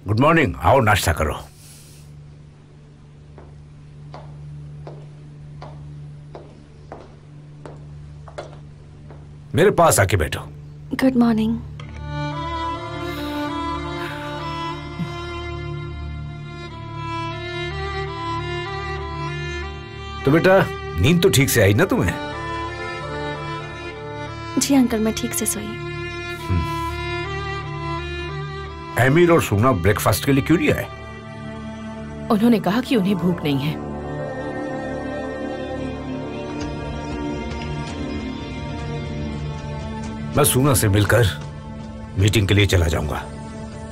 Good morning, आओ नाश्ता करो। मेरे पास आके बैठो। Good morning. तो बेटा नींद तो ठीक से आई ना तुम्हें? जी अंकल, मैं ठीक से सोई। अमीर और सुना ब्रेकफास्ट के लिए क्यों नहीं आए? उन्होंने कहा कि उन्हें भूख नहीं है। मैं सुना से मिलकर मीटिंग के लिए चला जाऊंगा।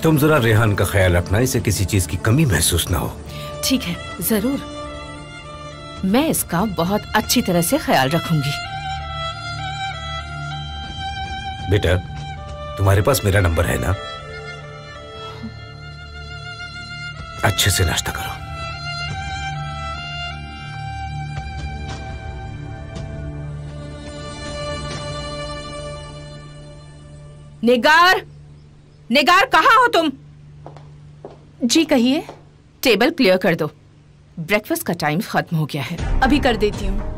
तुम जरा रेहान का ख्याल रखना, इसे किसी चीज की कमी महसूस ना हो। ठीक है, जरूर। मैं इसका बहुत अच्छी तरह से ख्याल रखूंगी। बेटा तुम्हारे पास मेरा नंबर है ना? अच्छे से नाश्ता करो। निगार, निगार कहाँ हो तुम? जी कहिए। टेबल क्लियर कर दो, ब्रेकफास्ट का टाइम खत्म हो गया है। अभी कर देती हूँ।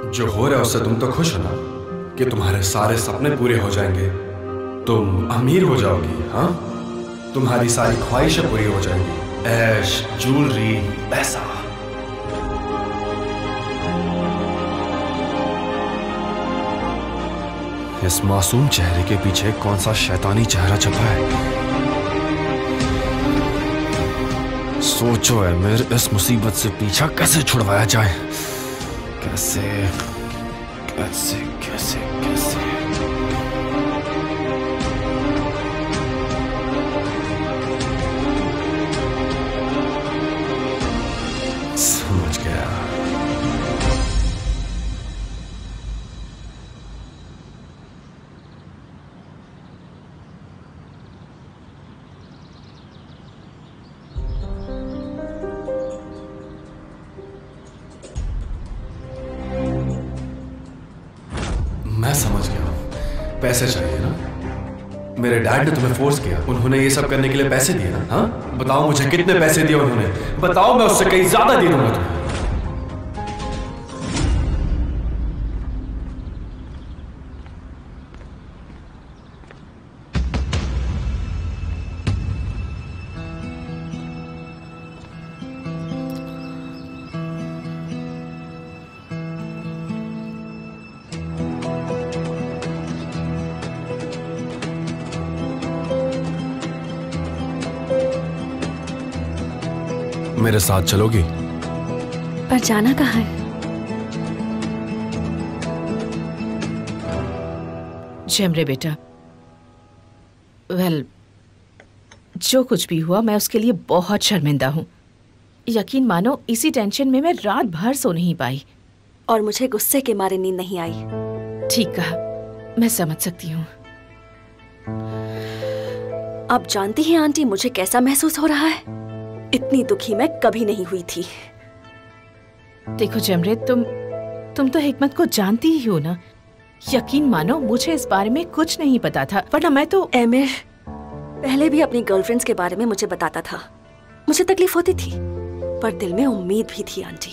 जो हो रहा है उससे तुम तो खुश हो ना, कि तुम्हारे सारे सपने पूरे हो जाएंगे, तुम अमीर हो जाओगी। हाँ, तुम्हारी सारी ख्वाहिशें पूरी हो जाएंगी, ऐश, ज्वेलरी, पैसा। इस मासूम चेहरे के पीछे कौन सा शैतानी चेहरा छुपा है? सोचो अमीर, इस मुसीबत से पीछा कैसे छुड़वाया जाए? कैसे कैसे कैसे कैसे? समझ गया। मैं समझ गया हूं। पैसे चाहिए ना? मेरे डैड ने तुम्हें फोर्स किया, उन्होंने ये सब करने के लिए पैसे दिए ना? हाँ, बताओ मुझे कितने पैसे दिए उन्होंने? बताओ, मैं उससे कहीं ज्यादा दे दूंगा तुम्हें। मेरे साथ चलोगी? पर जाना कहाँ है? जेमरे बेटा, वेल, जो कुछ भी हुआ मैं उसके लिए बहुत शर्मिंदा हूँ। यकीन मानो इसी टेंशन में मैं रात भर सो नहीं पाई। और मुझे गुस्से के मारे नींद नहीं आई। ठीक कहा, मैं समझ सकती हूँ। आप जानती हैं आंटी मुझे कैसा महसूस हो रहा है? इतनी दुखी मैं कभी नहीं हुई थी। देखो जेमरे, तुम तो हिकमत को जानती ही हो ना। यकीन मानो मुझे इस बारे में कुछ नहीं पता था, वरना मैं तो। एमिर पहले भी अपनी गर्लफ्रेंड्स के बारे में मुझे बताता था, मुझे तकलीफ होती थी, पर दिल में उम्मीद भी थी आंटी।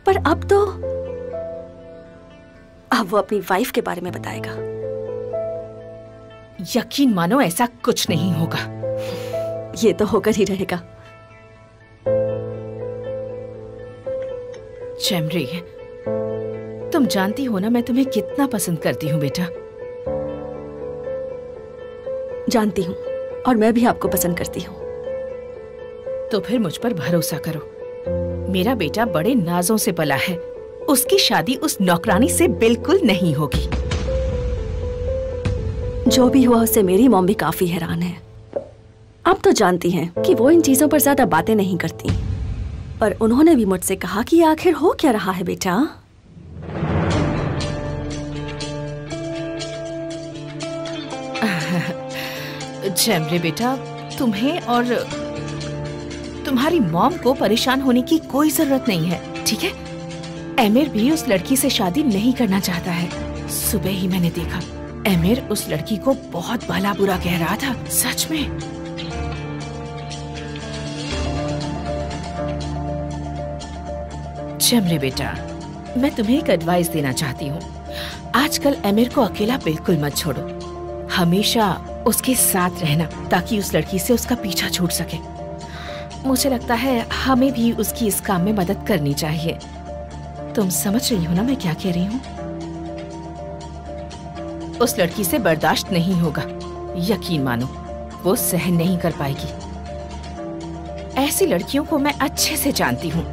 पर अब वो अपनी वाइफ के बारे में बताएगा। यकीन मानो ऐसा कुछ नहीं होगा। ये तो होकर ही रहेगा। जेमरे, तुम जानती हो ना मैं तुम्हें कितना पसंद करती हूँ बेटा। जानती हूँ, और मैं भी आपको पसंद करती हूँ। तो फिर मुझ पर भरोसा करो। मेरा बेटा बड़े नाजों से पला है, उसकी शादी उस नौकरानी से बिल्कुल नहीं होगी। जो भी हुआ उससे मेरी मॉम भी काफी हैरान है। आप तो जानती हैं कि वो इन चीजों पर ज्यादा बातें नहीं करती, पर उन्होंने भी मुझसे कहा कि आखिर हो क्या रहा है बेटा। जेमरे बेटा, तुम्हें और तुम्हारी मॉम को परेशान होने की कोई जरूरत नहीं है, ठीक है? एमिर भी उस लड़की से शादी नहीं करना चाहता है। सुबह ही मैंने देखा, एमिर उस लड़की को बहुत भला बुरा कह रहा था। सच में। जेमरे बेटा, मैं तुम्हें एक एडवाइस देना चाहती हूँ। आजकल एमिर को अकेला बिल्कुल मत छोड़ो, हमेशा उसके साथ रहना ताकि उस लड़की से उसका पीछा छूट सके। मुझे लगता है हमें भी उसकी इस काम में मदद करनी चाहिए। तुम समझ रही हो ना मैं क्या कह रही हूँ? उस लड़की से बर्दाश्त नहीं होगा, यकीन मानो वो सहन नहीं कर पाएगी। ऐसी लड़कियों को मैं अच्छे से जानती हूँ।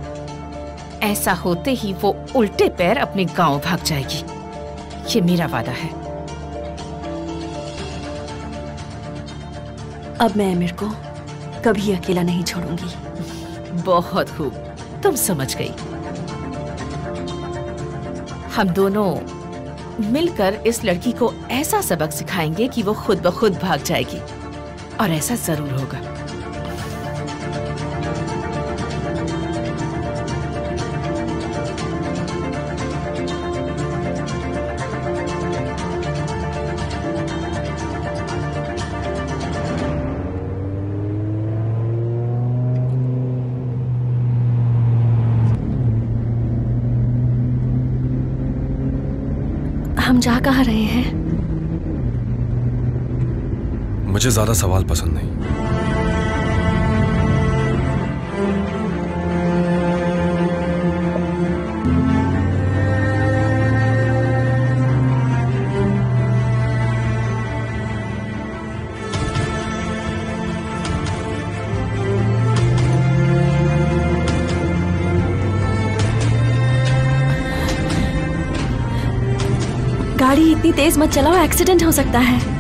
ऐसा होते ही वो उल्टे पैर अपने गांव भाग जाएगी, ये मेरा वादा है। अब मैं एमिर को कभी अकेला नहीं छोड़ूंगी। बहुत खूब, तुम समझ गई। हम दोनों मिलकर इस लड़की को ऐसा सबक सिखाएंगे कि वो खुद ब खुद भाग जाएगी, और ऐसा जरूर होगा। हम जा कहाँ रहे हैं? मुझे ज्यादा सवाल पसंद नहीं। गाड़ी इतनी तेज मत चलाओ, एक्सीडेंट हो सकता है।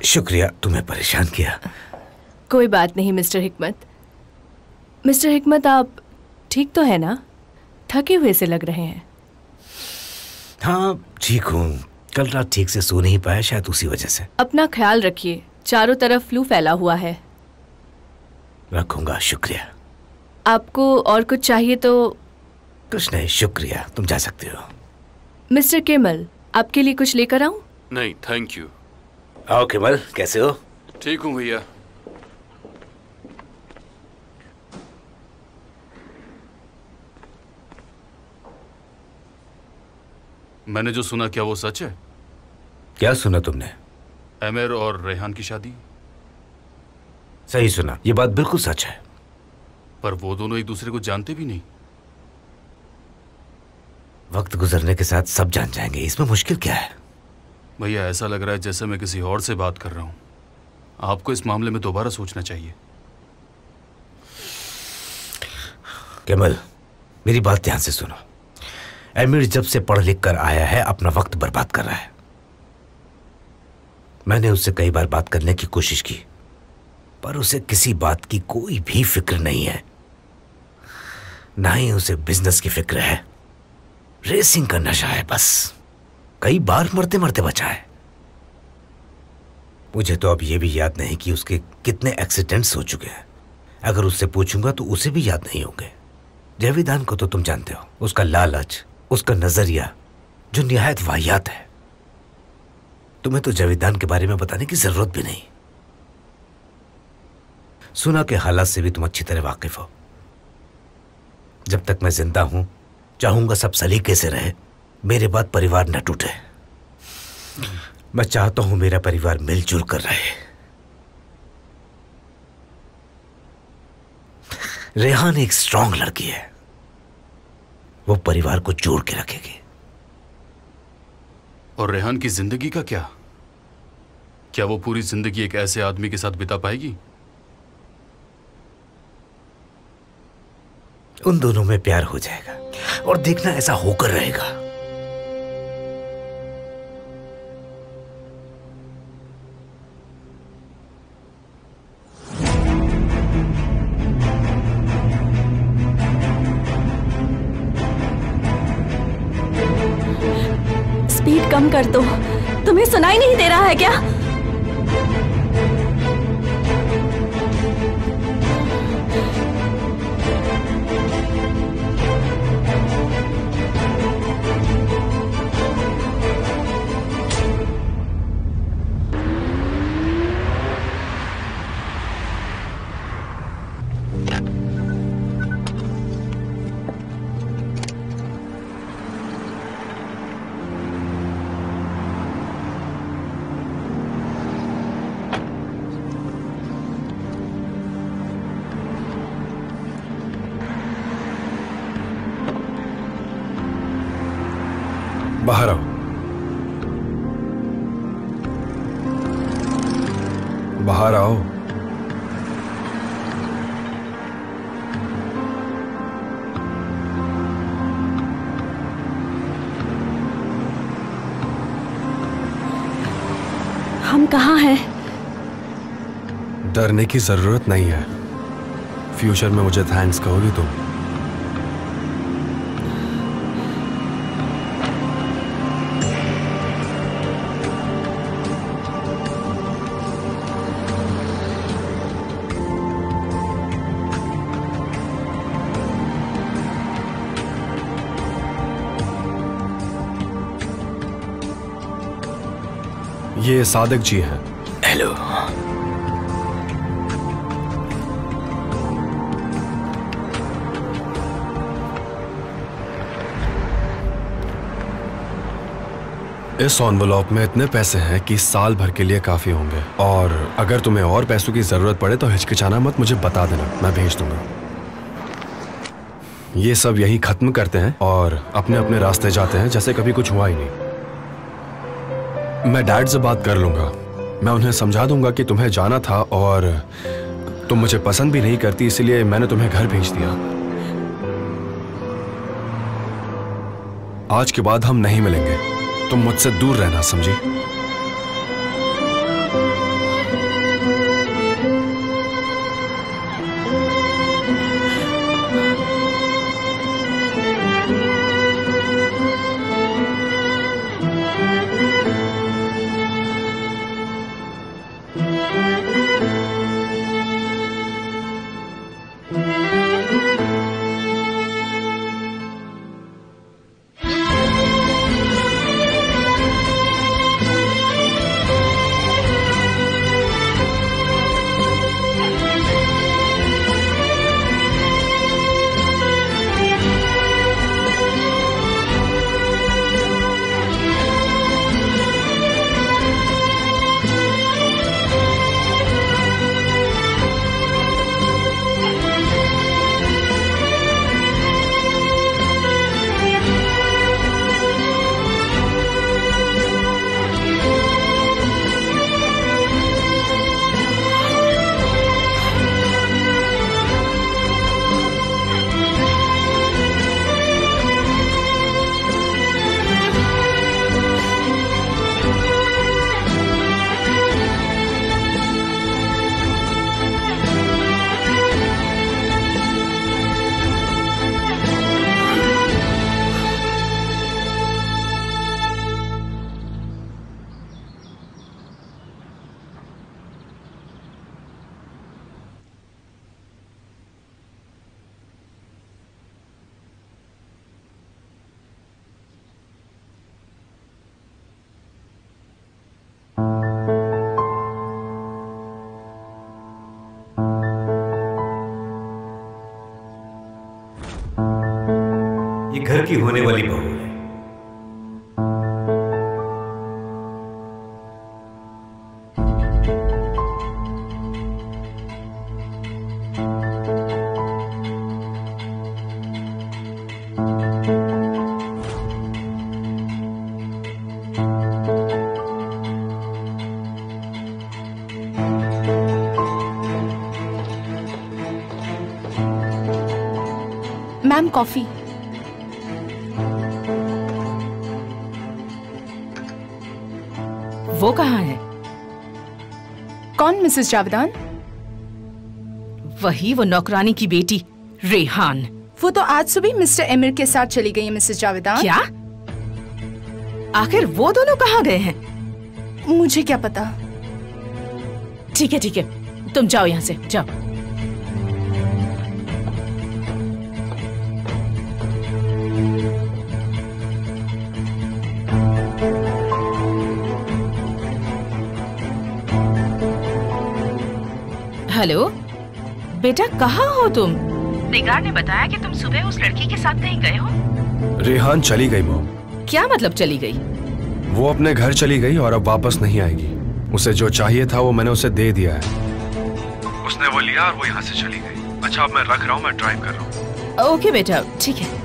शुक्रिया, तुम्हें परेशान किया। कोई बात नहीं मिस्टर हिकमत। मिस्टर हिकमत, आप ठीक तो है ना? थके हुए से लग रहे हैं। हाँ ठीक हूँ, कल रात ठीक से सो नहीं पाया, शायद उसी वजह से। अपना ख्याल रखिए, चारों तरफ फ्लू फैला हुआ है। रखूंगा, शुक्रिया। आपको और कुछ चाहिए तो? कुछ नहीं, शुक्रिया, तुम जा सकते हो। मिस्टर केमल, आपके लिए कुछ लेकर आऊं? नहीं थैंक यू। आओ केमल, कैसे हो? ठीक हूँ भैया। मैंने जो सुना, क्या वो सच है? क्या सुना तुमने? एमिर और रेहान की शादी। सही सुना, ये बात बिल्कुल सच है। पर वो दोनों एक दूसरे को जानते भी नहीं। वक्त गुजरने के साथ सब जान जाएंगे, इसमें मुश्किल क्या है? भैया ऐसा लग रहा है जैसे मैं किसी और से बात कर रहा हूँ। आपको इस मामले में दोबारा सोचना चाहिए। केमल, मेरी बात ध्यान से सुनो। एमिर जब से पढ़ लिख कर आया है अपना वक्त बर्बाद कर रहा है। मैंने उससे कई बार बात करने की कोशिश की, पर उसे किसी बात की कोई भी फिक्र नहीं है। ना ही उसे बिजनेस की फिक्र है, रेसिंग का नशा है बस। कई बार मरते मरते बचा है। मुझे तो अब यह भी याद नहीं कि उसके कितने एक्सीडेंट्स हो चुके हैं। अगर उससे पूछूंगा तो उसे भी याद नहीं होंगे। जावेदान को तो तुम जानते हो, उसका लालच, उसका नजरिया जो निहायत वाहियात है। तुम्हें तो जावेदान के बारे में बताने की जरूरत भी नहीं। सुना के हालात से भी तुम अच्छी तरह वाकिफ हो। जब तक मैं जिंदा हूं चाहूंगा सब सलीके से रहे, मेरे बाद परिवार न टूटे। मैं चाहता हूं मेरा परिवार मिलजुल कर रहे। रेहान एक स्ट्रांग लड़की है, वो परिवार को जोड़ के रखेगी। और रेहान की जिंदगी का क्या? क्या वो पूरी जिंदगी एक ऐसे आदमी के साथ बिता पाएगी? उन दोनों में प्यार हो जाएगा और देखना ऐसा होकर रहेगा। स्पीड कम कर दो, तुम्हें सुनाई नहीं दे रहा है क्या? बाहर आओ, बाहर आओ। हम कहाँ हैं? डरने की जरूरत नहीं है। फ्यूचर में मुझे थैंक्स कहोगी तुम। ये सादिक जी हैं। हेलो। इस एनवेलप में इतने पैसे हैं कि साल भर के लिए काफी होंगे। और अगर तुम्हें और पैसों की जरूरत पड़े तो हिचकिचाना मत, मुझे बता देना, मैं भेज दूंगा। ये सब यहीं खत्म करते हैं और अपने अपने रास्ते जाते हैं जैसे कभी कुछ हुआ ही नहीं। मैं डैड से बात कर लूंगा, मैं उन्हें समझा दूंगा कि तुम्हें जाना था और तुम मुझे पसंद भी नहीं करती, इसलिए मैंने तुम्हें घर भेज दिया। आज के बाद हम नहीं मिलेंगे, तुम मुझसे दूर रहना, समझी? की होने वाली बहू है। Ma'am coffee. वो कहाँ है? कौन मिसेस जावेदान? वही वो नौकरानी की बेटी रेहान। वो तो आज सुबह मिस्टर एमिर के साथ चली गई है मिसेस जावेदान। क्या? आखिर वो दोनों कहाँ गए हैं? मुझे क्या पता। ठीक है, तुम जाओ यहाँ से, जाओ। हेलो बेटा, कहाँ हो तुम? निगार ने बताया कि तुम सुबह उस लड़की के साथ कहीं गए हो। रेहान चली गई मॉम। क्या मतलब चली गई? वो अपने घर चली गई और अब वापस नहीं आएगी। उसे जो चाहिए था वो मैंने उसे दे दिया है। उसने वो लिया और वो यहाँ से चली गई। अच्छा, अब मैं रख रहा हूँ, मैं ड्राइव कर रहा हूँ। ओके बेटा, ठीक है।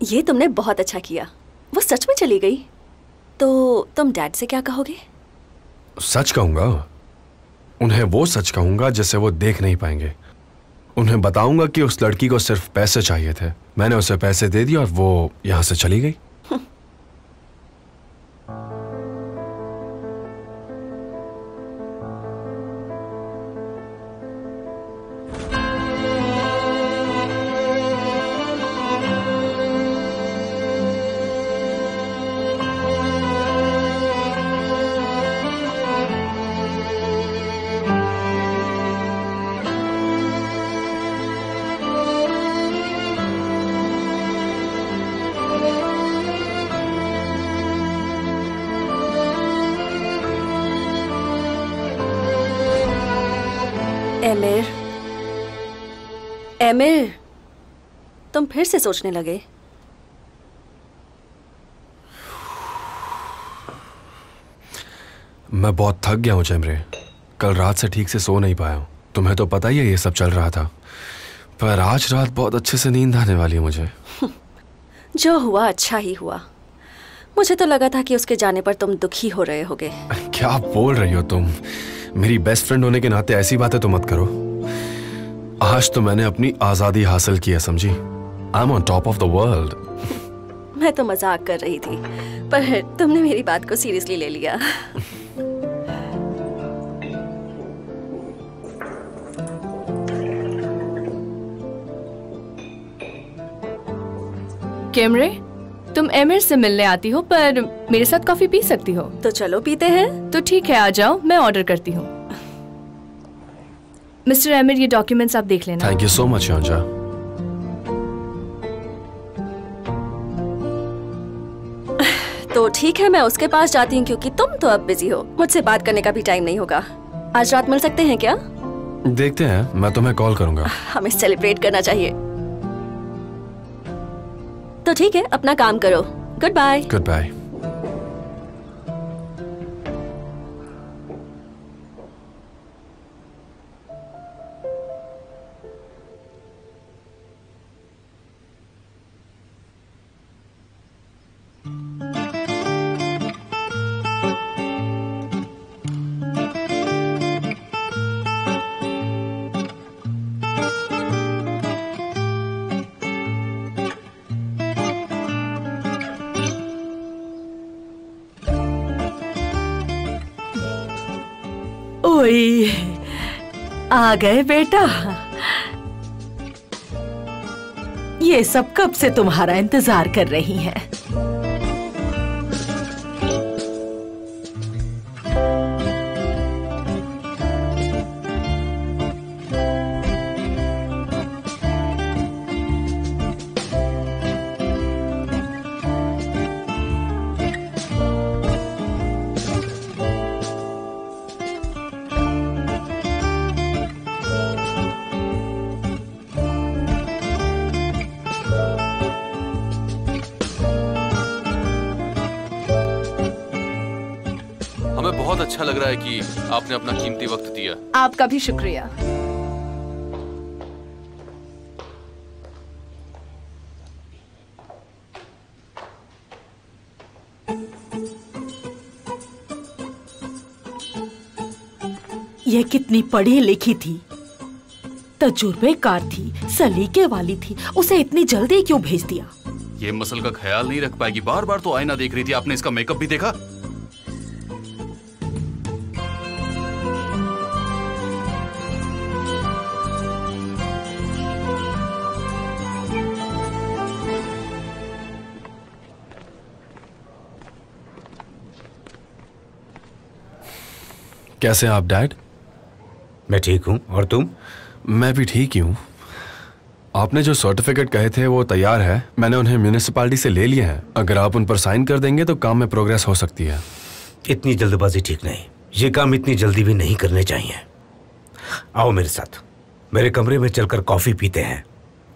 ये तुमने बहुत अच्छा किया। वो सच में चली गई तो तुम डैड से क्या कहोगे? सच कहूंगा। उन्हें वो सच कहूंगा जिसे वो देख नहीं पाएंगे। उन्हें बताऊंगा कि उस लड़की को सिर्फ पैसे चाहिए थे, मैंने उसे पैसे दे दिए और वो यहां से चली गई। एमिर, तुम फिर से सोचने लगे? मैं बहुत थक गया हूँ चैमरे। कल रात से ठीक से सो नहीं पाया हूँ। तुम्हें तो पता ही है ये सब चल रहा था, पर आज रात बहुत अच्छे से नींद आने वाली है मुझे। जो हुआ अच्छा ही हुआ। मुझे तो लगा था कि उसके जाने पर तुम दुखी हो रहे होगे। क्या बोल रही हो तुम? मेरी बेस्ट फ्रेंड होने के नाते ऐसी बातें तो मत करो। आज तो मैंने अपनी आजादी हासिल की है, समझी? I am on top of the world. मैं तो मजाक कर रही थी, पर तुमने मेरी बात को सीरियसली ले लिया। कैमरे, तुम एमिर से मिलने आती हो पर मेरे साथ कॉफी पी सकती हो। तो चलो पीते हैं। तो ठीक है, आ जाओ, मैं ऑर्डर करती हूँ। मिस्टर एमिर, ये डॉक्यूमेंट्स आप देख लेना। थैंक यू सो मच योंजा। तो ठीक है, मैं उसके पास जाती हूँ क्योंकि तुम तो अब बिजी हो। मुझसे बात करने का भी टाइम नहीं होगा। आज रात मिल सकते हैं क्या? देखते हैं, मैं तुम्हें कॉल करूंगा। हमें सेलिब्रेट करना चाहिए। तो ठीक है, अपना काम करो। Good bye. Good bye. ओए, आ गए बेटा। ये सब कब से तुम्हारा इंतजार कर रही हैं। हमें बहुत अच्छा लग रहा है कि आपने अपना कीमती वक्त दिया। आपका भी शुक्रिया। ये कितनी पढ़ी लिखी थी, तजुर्बेकार थी, सलीके वाली थी, उसे इतनी जल्दी क्यों भेज दिया? ये मसल का ख्याल नहीं रख पाएगी। बार बार तो आईना देख रही थी। आपने इसका मेकअप भी देखा? कैसे हैं आप डैड? मैं ठीक हूँ, और तुम? मैं भी ठीक ही हूँ। आपने जो सर्टिफिकेट कहे थे वो तैयार है। मैंने उन्हें म्यूनिसिपैलिटी से ले लिए हैं। अगर आप उन पर साइन कर देंगे तो काम में प्रोग्रेस हो सकती है। इतनी जल्दबाजी ठीक नहीं। ये काम इतनी जल्दी भी नहीं करने चाहिए। आओ मेरे साथ, मेरे कमरे में चलकर कॉफी पीते हैं।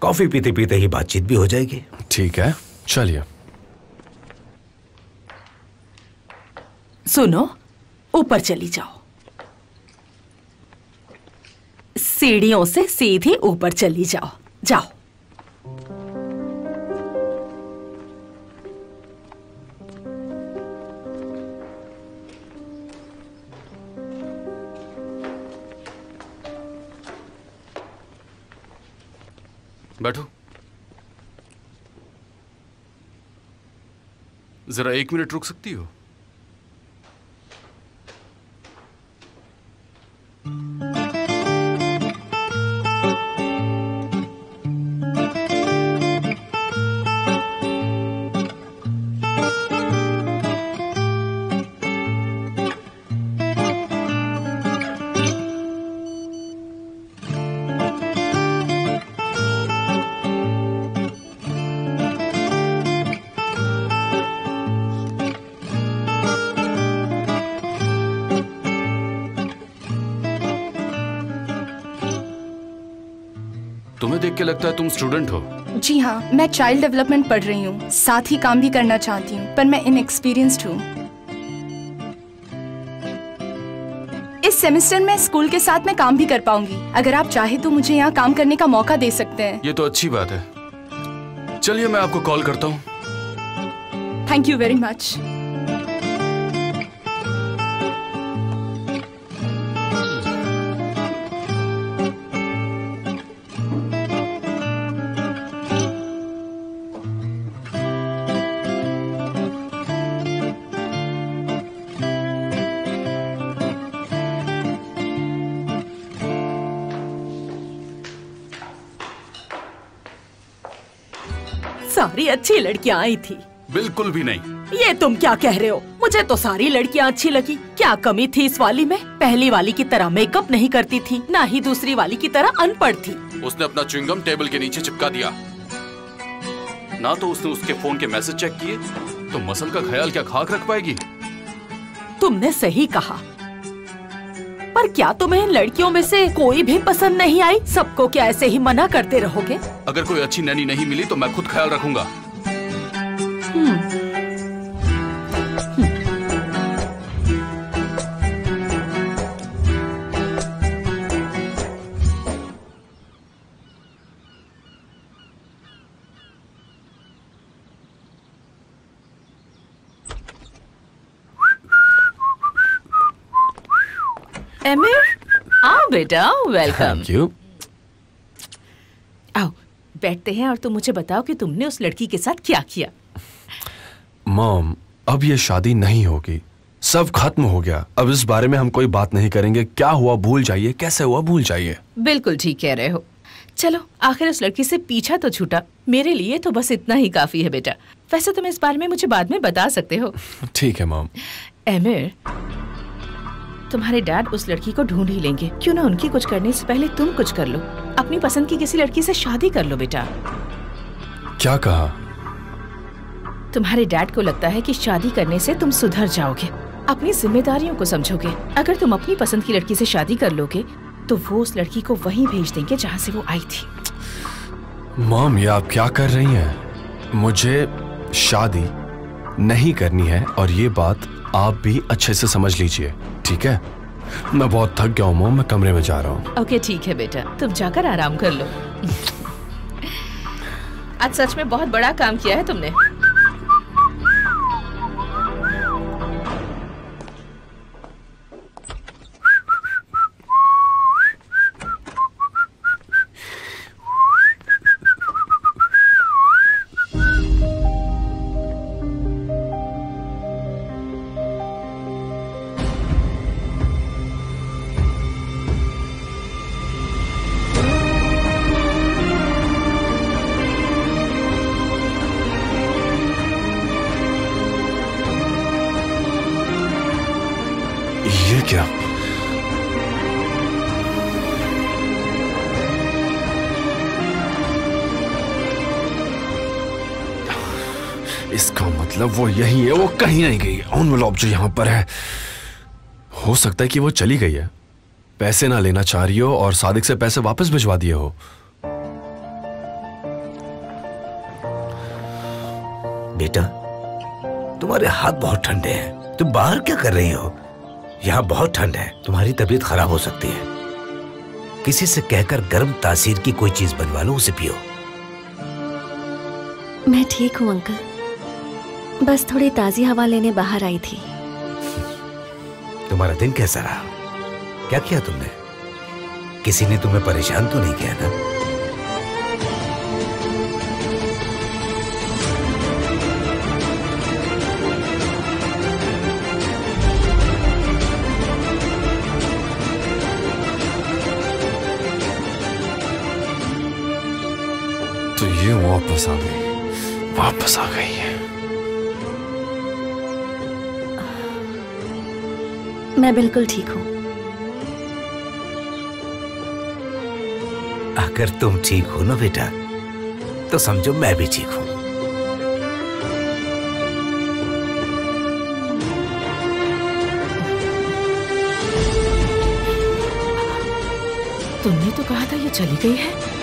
कॉफी पीते पीते ही बातचीत भी हो जाएगी। ठीक है, चलिए। सुनो, ऊपर चली जाओ। सीढ़ियों से सीधे ऊपर चली जाओ। जाओ। बैठो। जरा 1 मिनट रुक सकती हो? तुम्हें देख के लगता है तुम स्टूडेंट हो। जी हाँ, मैं चाइल्ड डेवलपमेंट पढ़ रही हूँ, साथ ही काम भी करना चाहती हूँ, पर मैं इनएक्सपीरियंस्ड हूँ। इस सेमेस्टर में स्कूल के साथ मैं काम भी कर पाऊंगी। अगर आप चाहे तो मुझे यहाँ काम करने का मौका दे सकते हैं। ये तो अच्छी बात है। चलिए मैं आपको कॉल करता हूँ। Thank you very much. सारी अच्छी लड़कियां आई थी। बिल्कुल भी नहीं। ये तुम क्या कह रहे हो? मुझे तो सारी लड़कियां अच्छी लगी। क्या कमी थी इस वाली में? पहली वाली की तरह मेकअप नहीं करती थी, ना ही दूसरी वाली की तरह अनपढ़ थी। उसने अपना च्युइंगम टेबल के नीचे चिपका दिया। ना तो उसने उसके फोन के मैसेज चेक किए, तो मसल का ख्याल क्या खाक रख पाएगी? तुमने सही कहा, पर क्या तुम्हें इन लड़कियों में से कोई भी पसंद नहीं आई? सबको क्या ऐसे ही मना करते रहोगे? अगर कोई अच्छी नैनी नहीं मिली तो मैं खुद ख्याल रखूंगा। एमिर, आओ बेटा, वेलकम। Thank you. आओ बैठते हैं और तुम मुझे बताओ कि तुमने उस लड़की के साथ क्या किया। मॉम, अब ये शादी नहीं होगी। सब खत्म हो गया। अब इस बारे में हम कोई बात नहीं करेंगे। क्या हुआ भूल जाइए, कैसे हुआ भूल जाइए। बिल्कुल ठीक कह रहे हो। चलो आखिर उस लड़की से पीछा तो छूटा। मेरे लिए तो बस इतना ही काफी है बेटा। वैसे तुम इस बारे में मुझे बाद में बता सकते हो। ठीक है मॉम। एमिर, तुम्हारे डैड उस लड़की को ढूंढ ही लेंगे। क्यों ना उनकी कुछ करने से पहले तुम कुछ कर लो। अपनी पसंद की किसी लड़की से शादी कर लो बेटा। क्या कहा? तुम्हारे डैड को लगता है कि शादी करने से तुम सुधर जाओगे, अपनी जिम्मेदारियों को समझोगे। अगर तुम अपनी पसंद की लड़की से शादी कर लोगे तो वो उस लड़की को वहीं भेज देंगे जहाँ से वो आई थी। मॉम, ये आप क्या कर रही हैं? मुझे शादी नहीं करनी है और ये बात आप भी अच्छे से समझ लीजिए, ठीक है? मैं बहुत थक गया हूँ मॉम, मैं कमरे में जा रहा हूँ। ओके ठीक है बेटा, तुम जाकर आराम कर लो। आज सच में बहुत बड़ा काम किया है तुमने। ये क्या? इसका मतलब वो यही है, वो कहीं नहीं गई। एनवेलप जो यहां पर है, हो सकता है कि वो चली गई है, पैसे ना लेना चाह रही हो और सादिक से पैसे वापस भिजवा दिए हो। बेटा, तुम्हारे हाथ बहुत ठंडे हैं। तुम बाहर क्या कर रही हो? यहाँ बहुत ठंड है, तुम्हारी तबीयत खराब हो सकती है। किसी से कहकर गर्म तासीर की कोई चीज बनवा लो, उसे पियो। मैं ठीक हूँ अंकल, बस थोड़ी ताजी हवा लेने बाहर आई थी। तुम्हारा दिन कैसा रहा? क्या किया तुमने? किसी ने तुम्हें परेशान तो नहीं किया ना? तो ये वापस आ गई, वापस आ गई है। मैं बिल्कुल ठीक हूँ। अगर तुम ठीक हो ना बेटा, तो समझो मैं भी ठीक हूं। तुमने तो कहा था ये चली गई है।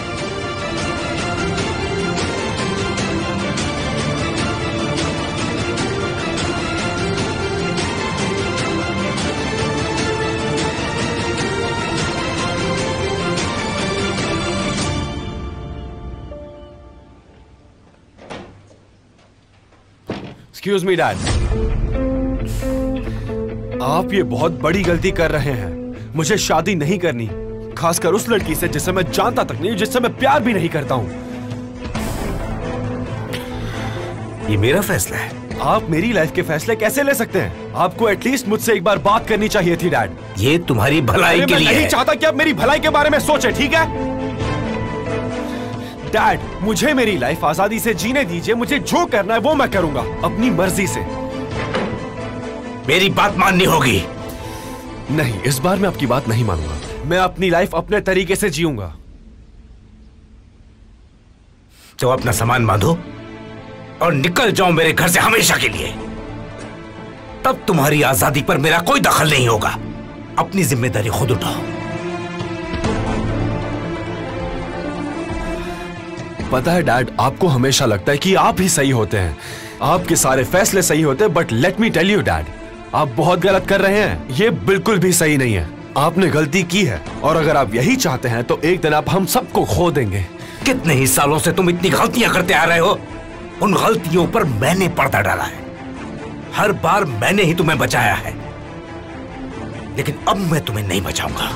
एक्सक्यूज मी डैड, आप ये बहुत बड़ी गलती कर रहे हैं। मुझे शादी नहीं करनी, खासकर उस लड़की से जिसे मैं जानता तक नहीं, जिससे मैं प्यार भी नहीं करता हूं। ये मेरा फैसला है। आप मेरी लाइफ के फैसले कैसे ले सकते हैं? आपको एटलीस्ट मुझसे एक बार बात करनी चाहिए थी डैड। ये तुम्हारी भलाई के लिए मैं नहीं है। चाहता कि आप मेरी भलाई के बारे में सोचें, ठीक है? डैड, मुझे मेरी लाइफ आजादी से जीने दीजिए। मुझे जो करना है वो मैं करूंगा, अपनी मर्जी से। मेरी बात माननी होगी। नहीं, इस बार मैं आपकी बात नहीं मानूंगा। मैं अपनी लाइफ अपने तरीके से जीऊंगा। तो अपना सामान बांधो और निकल जाओ मेरे घर से हमेशा के लिए। तब तुम्हारी आजादी पर मेरा कोई दखल नहीं होगा। अपनी जिम्मेदारी खुद उठाओ। पता है डैड, आपको हमेशा लगता है कि आप ही सही होते हैं, आपके सारे फैसले सही होते हैं, but let me tell you dad, आप बहुत गलत कर रहे हैं। ये बिल्कुल भी सही नहीं है। आपने गलती की है और अगर आप यही चाहते हैं तो एक दिन आप हम सबको खो देंगे। कितने ही सालों से तुम इतनी गलतियां करते आ रहे हो। उन गलतियों पर मैंने पर्दा डाला है। हर बार मैंने ही तुम्हें बचाया है, लेकिन अब मैं तुम्हें नहीं बचाऊंगा।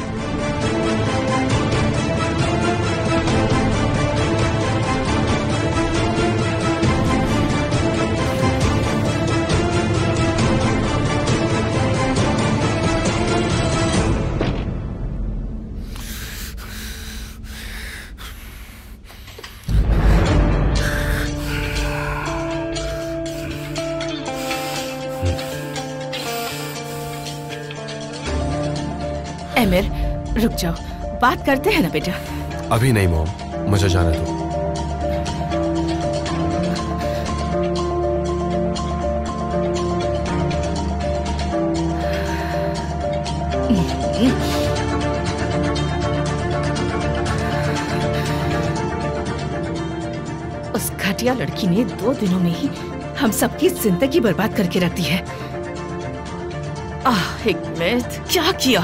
एमिर रुक जाओ, बात करते हैं ना बेटा। अभी नहीं मॉम, मुझे जाने दो। उस घटिया लड़की ने 2 दिनों में ही हम सबकी जिंदगी बर्बाद करके रख दी है। हिकमत, क्या किया?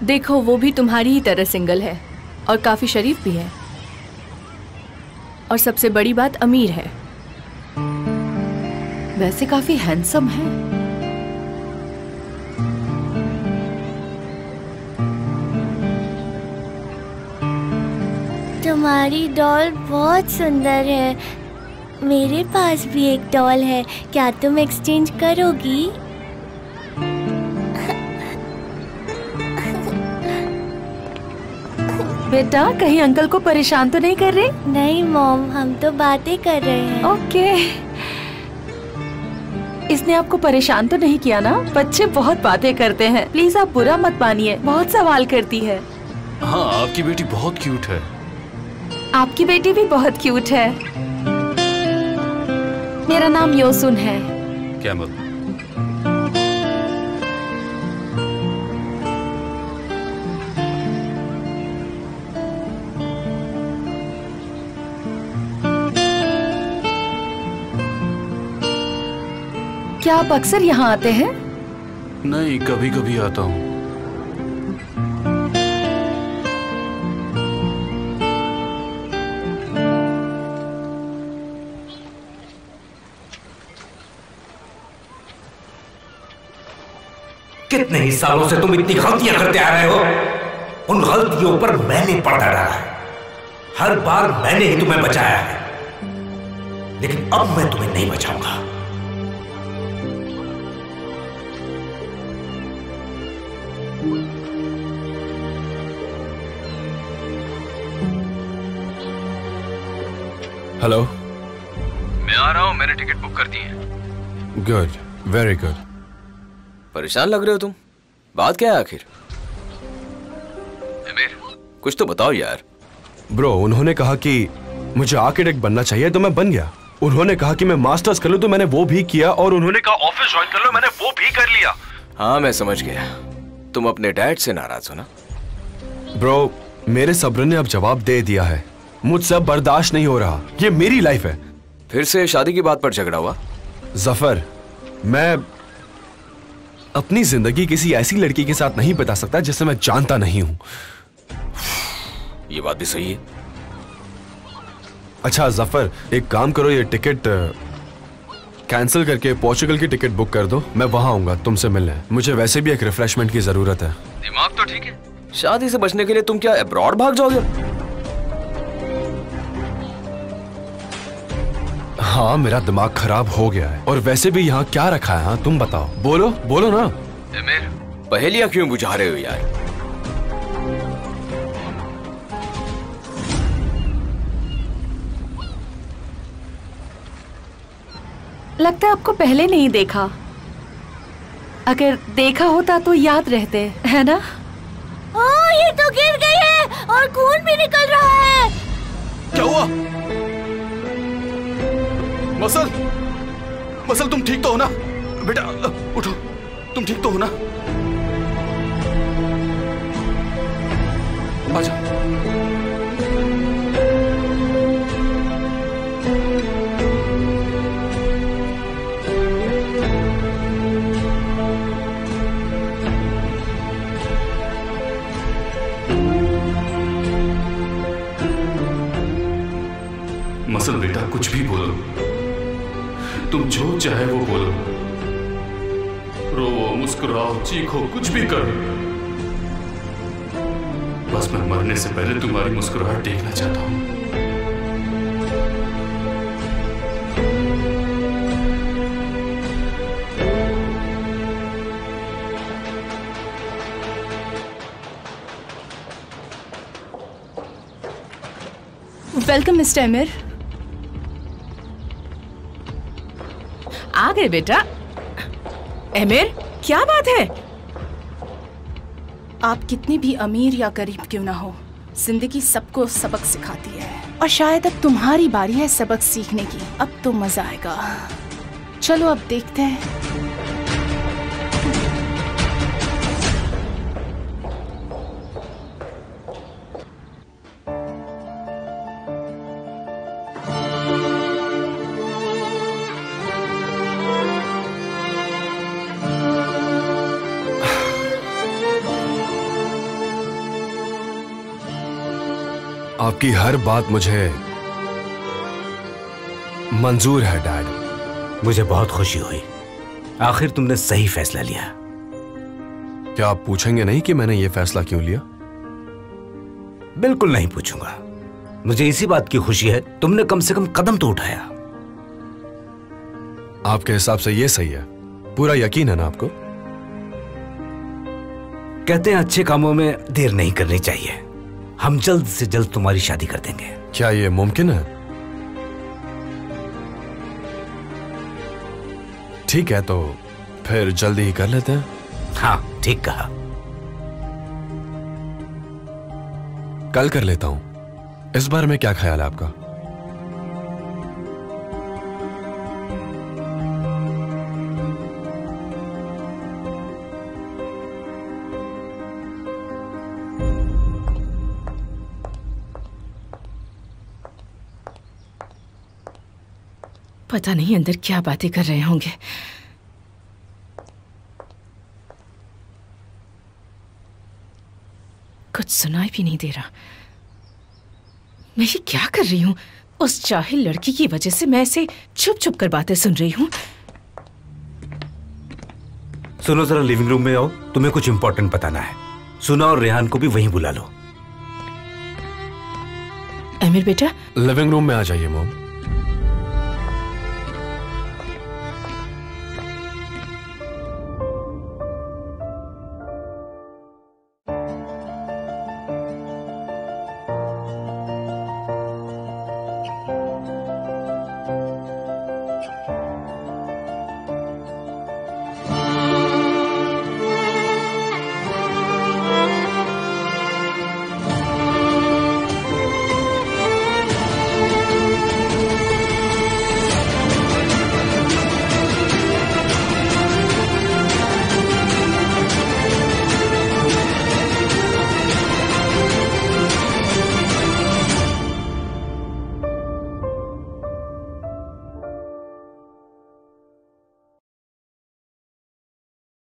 देखो, वो भी तुम्हारी ही तरह सिंगल है और काफी शरीफ भी है, और सबसे बड़ी बात अमीर है। वैसे काफी हैंडसम है। तुम्हारी डॉल बहुत सुंदर है। मेरे पास भी एक डॉल है, क्या तुम एक्सचेंज करोगी? बेटा, कहीं अंकल को परेशान तो नहीं कर रहे? नहीं मॉम, हम तो बातें कर रहे हैं। ओके। इसने आपको परेशान तो नहीं किया ना? बच्चे बहुत बातें करते हैं, प्लीज आप बुरा मत मानिए, बहुत सवाल करती है। हाँ, आपकी बेटी बहुत क्यूट है। आपकी बेटी भी बहुत क्यूट है। मेरा नाम योसुन है। कैमल। क्या आप अक्सर यहाँ आते हैं? नहीं, कभी कभी आता हूँ। कितने ही सालों से तुम इतनी गलतियां करते आ रहे हो। उन गलतियों पर मैंने पर्दा डाला है। हर बार मैंने ही तुम्हें बचाया है, लेकिन अब मैं तुम्हें नहीं बचाऊंगा। हेलो। मैं आ रहा हूँ, मैंने टिकट बुक कर दी है। Good, very good. परेशान लग रहे हो तुम, बात क्या है आखिर? अमीर, कुछ तो बताओ यार। ब्रो, उन्होंने कहा कि मुझे आर्किटेक्ट बनना चाहिए तो मैं बन गया। उन्होंने कहा कि मैं मास्टर्स कर लूं तो मैंने वो भी किया, और उन्होंने कहा ऑफिस ज्वाइन कर लो, मैंने वो भी कर लिया। हाँ, मैं समझ गया, तुम अपने डैड से नाराज हो ना? ब्रो, मेरे सब्र ने अब जवाब दे दिया है। मुझसे अब बर्दाश्त नहीं हो रहा, ये मेरी लाइफ है। फिर से शादी की बात पर झगड़ा हुआ? जफर, मैं अपनी जिंदगी किसी ऐसी लड़की के साथ नहीं बिता सकता जिसे मैं जानता नहीं हूं। ये बात भी सही है। अच्छा जफर, एक काम करो, ये टिकट कैंसिल करके पोर्चुगल की टिकट बुक कर दो। मैं वहां आऊंगा तुमसे मिलने। मुझे वैसे भी एक रिफ्रेशमेंट की जरूरत है। दिमाग तो ठीक है, शादी से बचने के लिए तुम क्या अब्रॉड भाग जाओगे? हाँ, मेरा दिमाग खराब हो गया है, और वैसे भी यहाँ क्या रखा है? हाँ, तुम बताओ, बोलो बोलो ना। अमीर, पहेलियां क्यों बुझा रहे हो यार? लगता है आपको पहले नहीं देखा। अगर देखा होता तो याद रहते, है ना? ये तो गिर गई है और खून भी निकल रहा है। क्या हुआ? मसल, मसल तुम ठीक तो हो ना? बेटा उठो, तुम ठीक तो हो ना? आजा। मसल बेटा, कुछ भी बोलो, तुम जो चाहे वो बोलो, रो, मुस्कुराओ, चीखो, कुछ भी करो, बस मैं मरने से पहले तुम्हारी मुस्कुराहट देखना चाहता हूं। Welcome mister emir. आ गए बेटा। एमिर, क्या बात है? आप कितने भी अमीर या गरीब क्यों ना हो, जिंदगी सबको सबक सिखाती है और शायद अब तुम्हारी बारी है सबक सीखने की। अब तो मजा आएगा। चलो अब देखते हैं। आपकी हर बात मुझे मंजूर है डैड। मुझे बहुत खुशी हुई, आखिर तुमने सही फैसला लिया। क्या आप पूछेंगे नहीं कि मैंने ये फैसला क्यों लिया? बिल्कुल नहीं पूछूंगा। मुझे इसी बात की खुशी है, तुमने कम से कम कदम तो उठाया। आपके हिसाब से ये सही है? पूरा यकीन है ना आपको? कहते हैं अच्छे कामों में देर नहीं करनी चाहिए। हम जल्द से जल्द तुम्हारी शादी कर देंगे। क्या ये मुमकिन है? ठीक है, तो फिर जल्दी ही कर लेते हैं। हाँ, ठीक कहा। कल कर लेता हूं। इस बारे में क्या ख्याल है आपका? पता नहीं अंदर क्या बातें कर रहे होंगे। कुछ सुनाई भी नहीं दे रहा। मैं ये क्या कर रही हूँ? उस जाहिल लड़की की वजह से मैं इसे छुप छुप कर बातें सुन रही हूँ। सुनो, जरा लिविंग रूम में आओ, तुम्हें कुछ इंपॉर्टेंट बताना है। सुना और रेहान को भी वहीं बुला लो। एमिर बेटा, लिविंग रूम में आ जाइए मोम।